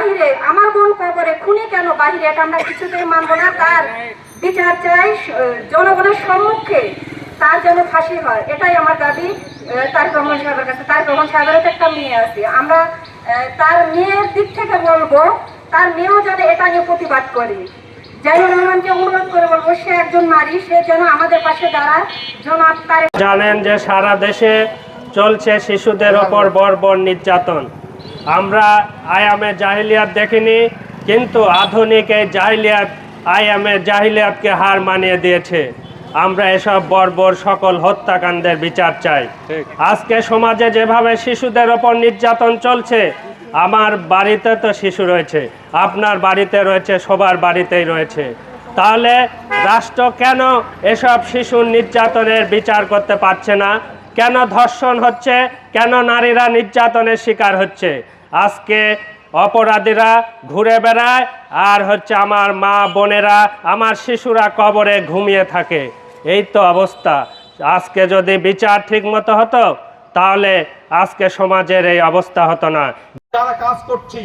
বাহিরে, আমার বোন কবরে, খুনি কেন বাহিরে, এটা আমরা কিছুতেই মানব না। তার বিচার চাই জনগণের সম্মুখে, তার যেন ফাঁসি হয়, এটাই আমার দাবি তারেক রহমান সাহেবের কাছে। তারেক রহমান সাহেবেরও তো একটা মেয়ে আছে, আমরা তার মেয়ের দিক থেকে বলবো, তার মেয়েও যেন এটা নিয়ে প্রতিবাদ করি। জাহিদুর রহমানকে অনুরোধ করে বলবো, সে একজন নারী, সে যেন আমাদের পাশে দাঁড়ায়। জনাব তারেক জানেন যে সারা দেশে চলছে শিশুদের ওপর বর্বর নির্যাতন। আমরা আয়ামে জাহিলিয়াত দেখিনি, কিন্তু আধুনিক এই জাহিলিয়াত আয়ামে জাহিলিয়াতকে হার মানিয়ে দিয়েছে। আমরা এসব বর্বর সকল হত্যাকাণ্ডের বিচার চাই। আজকে সমাজে যেভাবে শিশুদের ওপর নির্যাতন চলছে, আমার বাড়িতে তো শিশু রয়েছে, আপনার বাড়িতে রয়েছে, সবার বাড়িতেই রয়েছে। তাহলে রাষ্ট্র কেন এসব শিশুর নির্যাতনের বিচার করতে পারছে না? কেন ধর্ষণ হচ্ছে? কেন নারীরা নির্যাতনের শিকার হচ্ছে? আজকে অপরাধীরা ঘুরে বেড়ায়, আর আমার মা বোনেরা, আমার শিশুরা কবরে ঘুমিয়ে থাকে। এই তো অবস্থা। আজকে যদি বিচার ঠিক মতো হতো, তাহলে আজকে সমাজের এই অবস্থা হতো না। যারা কাজ করছি,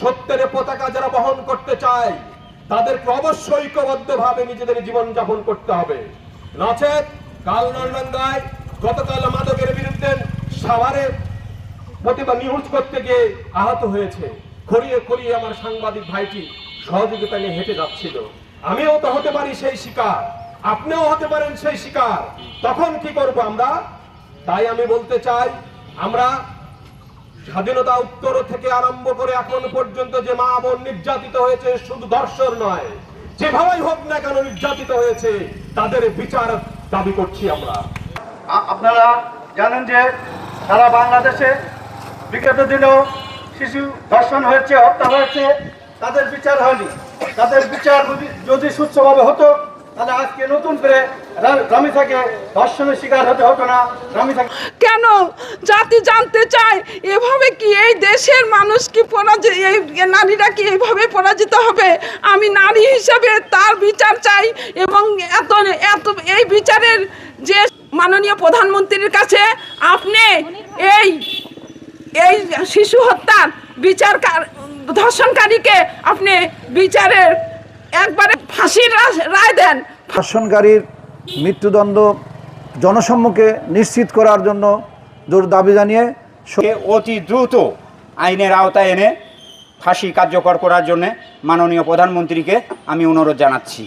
সত্যের পতাকা যারা বহন করতে চায়, তাদেরকে অবশ্যই ঐক্যবদ্ধভাবে নিজেদের জীবন যাপন করতে হবে। নচেত কাল নলডাঙ্গায় গতকাল মাদকের বিরুদ্ধে সাভারে প্রতিবাদ নিউজ করতে গিয়ে আহত হয়েছে। খড়িয়ে খড়িয়ে আমার সাংবাদিক ভাইটি সহযোগিতা নিয়ে হেঁটে যাচ্ছিল। আমিও তো হতে পারি সেই শিকার, আপনিও হতে পারেন সেই শিকার। তখন কি করব আমরা? তাই আমি বলতে চাই, আমরা স্বাধীনতা উত্তর থেকে আরম্ভ করে এখন পর্যন্ত যে মা বোন নির্যাতিত হয়েছে, শুধু ধর্ষণ নয়, যেভাবেই হোক না কেন নির্যাতিত হয়েছে, তাদের বিচার দাবি করছি আমরা। আপনারা জানেন যে সারা বাংলাদেশে বিগত দিনেও শিশু ধর্ষণ হয়েছে, হত্যা হয়েছে, তাদের বিচার হয়নি। তাদের বিচার যদি সুস্থভাবে হতো, তাহলে আজকে নতুন করে রামিসাকে ধর্ষণের শিকার হতে হতো না। রামিসাকে কেন জাতি জানতে চায়, এভাবে কি এই দেশের মানুষ কি এই নারীরা কি এইভাবে পরাজিত হবে? আমি নারী হিসেবে তার বিচার চাই, এবং এত এত এই বিচারের যে মাননীয় প্রধানমন্ত্রীর কাছে আপনি এই এই শিশু হত্যার বিচার, ধর্ষণকারীকে আপনি বিচারের একবারে ফাঁসির রায় দেন। ধর্ষণকারীর মৃত্যুদণ্ড জনসম্মুখে নিশ্চিত করার জন্য জোর দাবি জানিয়ে অতি দ্রুত আইনের আওতায় এনে ফাঁসি কার্যকর করার জন্য মাননীয় প্রধানমন্ত্রীকে আমি অনুরোধ জানাচ্ছি।